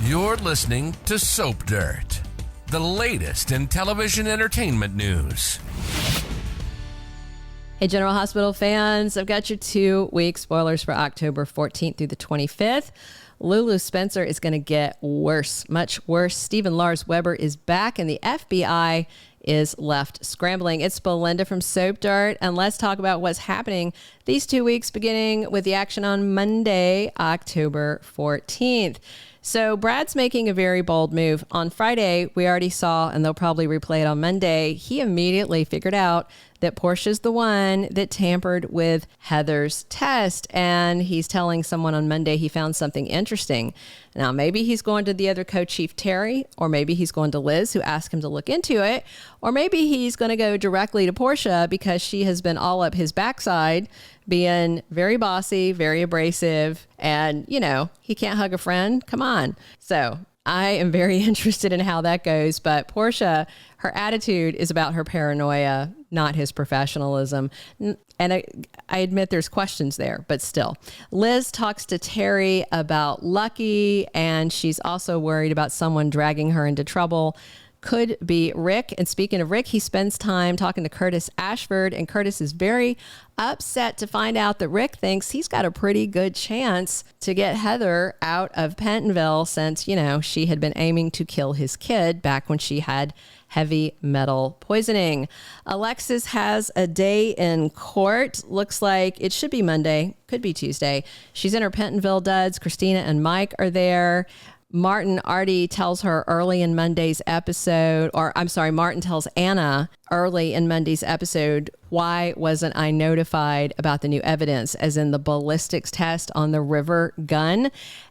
You're listening to Soap Dirt, the latest in television entertainment news. Hey, General Hospital fans, I've got your 2-week spoilers for October 14th through the 25th. Lulu Spencer is going to get worse, much worse. Stephen Lars Webber is back, and the FBI is left scrambling. It's Belinda from Soap Dirt, and let's talk about what's happening these 2 weeks, beginning with the action on Monday, October 14th. So Brad's making a very bold move. On Friday, we already saw, and they'll probably replay it on Monday, he immediately figured out that Portia's the one that tampered with Heather's test. And he's telling someone on Monday he found something interesting. Now, maybe he's going to the other co-chief, Terry, or maybe he's going to Liz, who asked him to look into it. Or maybe he's going to go directly to Portia because she has been all up his backside, being very bossy, very abrasive. And, you know, he can't hug a friend. Come on. So I am very interested in how that goes. But Portia, her attitude is about her paranoia, not his professionalism. And I admit there's questions there, but still. Liz talks to Terry about Lucky, and she's also worried about someone dragging her into trouble. Could be Rick. And speaking of Rick, he spends time talking to Curtis Ashford, and Curtis is very upset to find out that Rick thinks he's got a pretty good chance to get Heather out of Pentonville since, you know, she had been aiming to kill his kid back when she had heavy metal poisoning. Alexis has a day in court. Looks like it should be Monday, could be Tuesday. She's in her Pentonville duds. Kristina and Mike are there. Martin already tells her early in Monday's episode, or I'm sorry, Martin tells Anna early in Monday's episode, why wasn't I notified about the new evidence, as in the ballistics test on the river gun?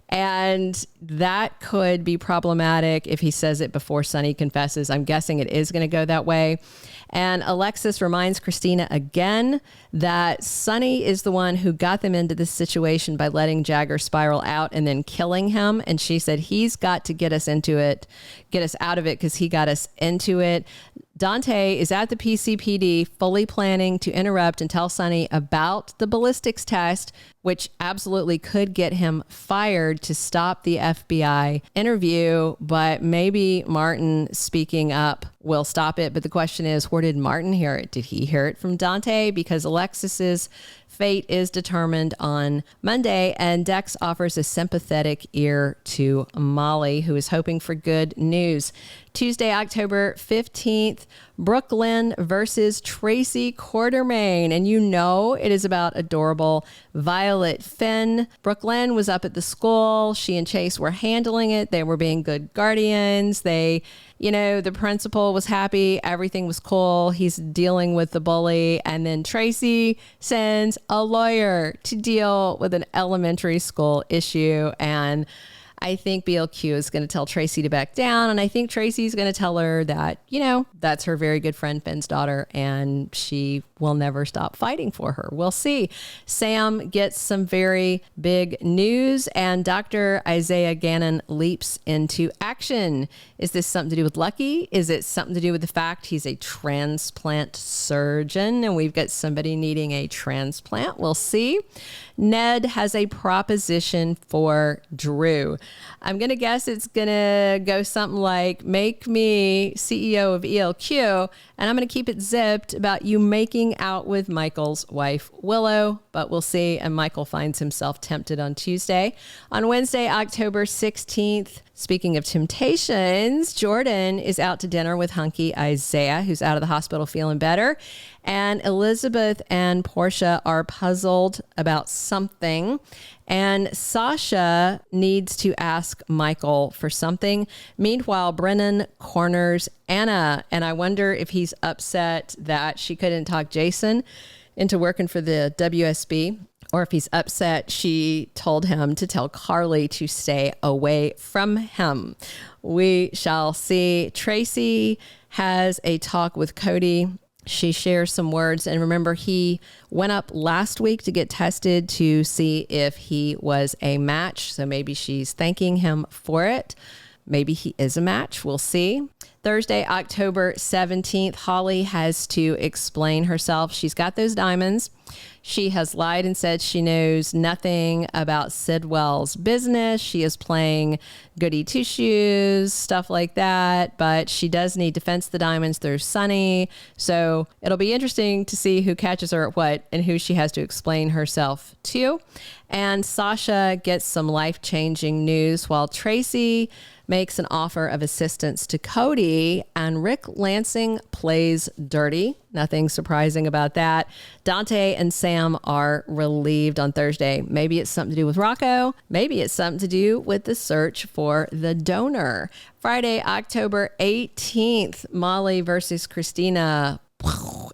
And that could be problematic if he says it before Sonny confesses. I'm guessing it is going to go that way. And Alexis reminds Kristina again that Sonny is the one who got them into this situation by letting Jagger spiral out and then killing him. And she said he's got to get us into it, get us out of it, because he got us into it. Dante is at the PCPD fully planning to interrupt and tell Sonny about the ballistics test, which absolutely could get him fired to stop the FBI interview. But maybe Martin speaking up will stop it. But the question is, where did Martin hear it? Did he hear it from Dante? Because Alexis's fate is determined on Monday, and Dex offers a sympathetic ear to Molly, who is hoping for good news. Tuesday, October 15th, Brook Lynn versus Tracy Quartermaine. And you know it is about adorable Violet Finn. Brook Lynn was up at the school. She and Chase were handling it. They were being good guardians. The principal was happy. Everything was cool. He's dealing with the bully. And then Tracy sends a lawyer to deal with an elementary school issue. And I think BLQ is going to tell Tracy to back down. And I think Tracy's going to tell her that, that's her very good friend Finn's daughter, and she will never stop fighting for her. We'll see. Sam gets some very big news, and Dr. Isaiah Gannon leaps into action. Is this something to do with Lucky? Is it something to do with the fact he's a transplant surgeon and we've got somebody needing a transplant? We'll see. Ned has a proposition for Drew. I'm going to guess it's going to go something like, make me CEO of ELQ, and I'm going to keep it zipped about you making out with Michael's wife, Willow, but we'll see. And Michael finds himself tempted on Tuesday. On Wednesday, October 16th, speaking of temptations, Jordan is out to dinner with hunky Isaiah, who's out of the hospital feeling better. And Elizabeth and Portia are puzzled about something. And Sasha needs to ask Michael for something. Meanwhile, Brennan corners Anna. And I wonder if he's upset that she couldn't talk Jason into working for the WSB, or if he's upset she told him to tell Carly to stay away from him. We shall see. Tracy has a talk with Cody. She shares some words. And remember, he went up last week to get tested to see if he was a match. So maybe she's thanking him for it. Maybe he is a match. We'll see. Thursday, October 17th, Holly has to explain herself. She's got those diamonds. She has lied and said she knows nothing about Sidwell's business. She is playing goody two-shoes, stuff like that, but she does need to fence the diamonds through Sonny. So it'll be interesting to see who catches her at what and who she has to explain herself to. And Sasha gets some life-changing news while Tracy makes an offer of assistance to Cody, and Ric Lansing plays dirty. Nothing surprising about that. Dante and Sam are relieved on Thursday. Maybe it's something to do with Rocco. Maybe it's something to do with the search for the donor. Friday, October 18th, Molly versus Kristina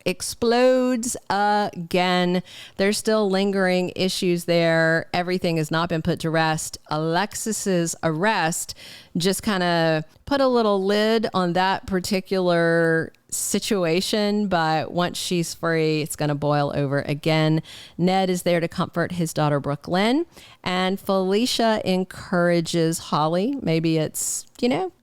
explodes again. There's still lingering issues there. Everything has not been put to rest. Alexis's arrest just kind of put a little lid on that particular situation, but once she's free, it's going to boil over again. Ned is there to comfort his daughter Brook Lynn, and Felicia encourages Holly. Maybe it's,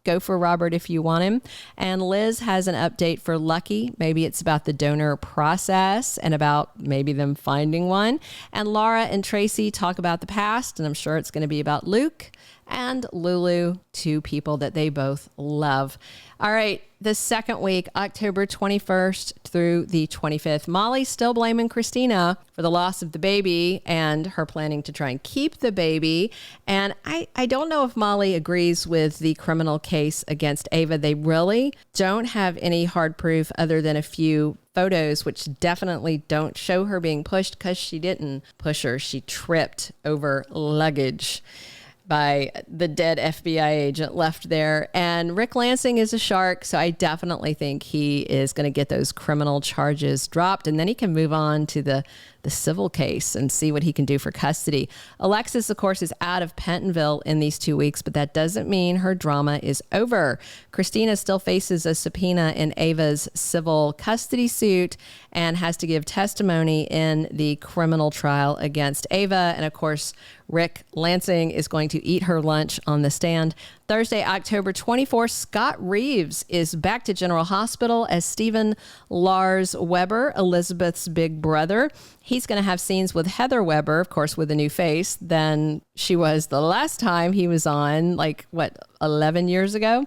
go for Robert if you want him. And Liz has an update for Lucky. Maybe it's about the donor process and about maybe them finding one. And Laura and Tracy talk about the past, and I'm sure it's going to be about Luke and Lulu, two people that they both love. All right, the second week, October 21st through the 25th. Molly's still blaming Kristina for the loss of the baby and her planning to try and keep the baby. And I don't know if Molly agrees with the criminal case against Ava. They really don't have any hard proof other than a few photos, which definitely don't show her being pushed, because she didn't push her. She tripped over luggage by the dead FBI agent left there. And Ric Lansing is a shark, so I definitely think he is going to get those criminal charges dropped, and then he can move on to the civil case and see what he can do for custody. Alexis, of course, is out of Pentonville in these 2 weeks, but that doesn't mean her drama is over. Kristina still faces a subpoena in Ava's civil custody suit and has to give testimony in the criminal trial against Ava. And of course, Ric Lansing is going to eat her lunch on the stand. Thursday, October 24th, Scott Reeves is back to General Hospital as Stephen Lars Webber, Elizabeth's big brother. He's going to have scenes with Heather Webber, of course, with a new face than she was the last time he was on, 11 years ago.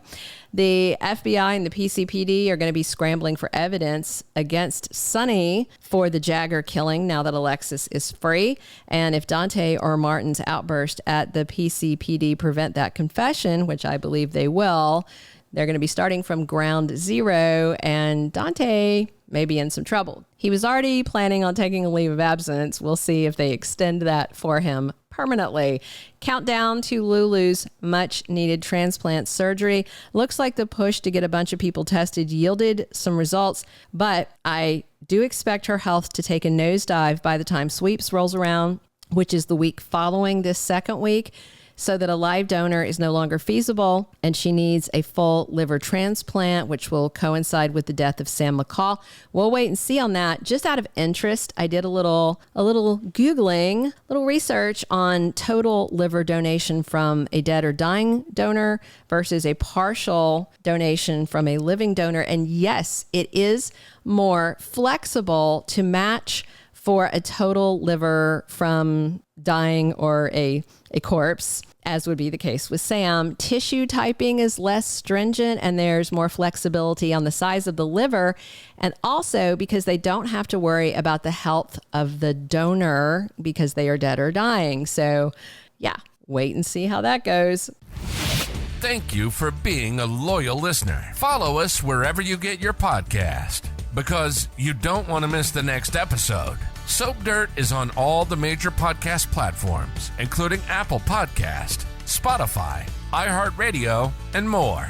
The FBI and the PCPD are going to be scrambling for evidence against Sonny for the Jagger killing now that Alexis is free. And if Dante or Martin's outburst at the PCPD prevent that confession, which I believe they will, they're going to be starting from ground zero, and Dante may be in some trouble. He was already planning on taking a leave of absence. We'll see if they extend that for him permanently. Countdown to Lulu's much needed transplant surgery. Looks like the push to get a bunch of people tested yielded some results, but I do expect her health to take a nosedive by the time sweeps rolls around, which is the week following this second week, so that a live donor is no longer feasible, and she needs a full liver transplant, which will coincide with the death of Sam McCall. We'll wait and see on that. Just out of interest, I did a little Googling, little research on total liver donation from a dead or dying donor versus a partial donation from a living donor. And yes, it is more flexible to match for a total liver from dying or a corpse, as would be the case with Sam. Tissue typing is less stringent, and there's more flexibility on the size of the liver. And also because they don't have to worry about the health of the donor because they are dead or dying. So yeah, wait and see how that goes. Thank you for being a loyal listener. Follow us wherever you get your podcast, because you don't want to miss the next episode. Soap Dirt is on all the major podcast platforms, including Apple Podcast, Spotify, iHeartRadio, and more.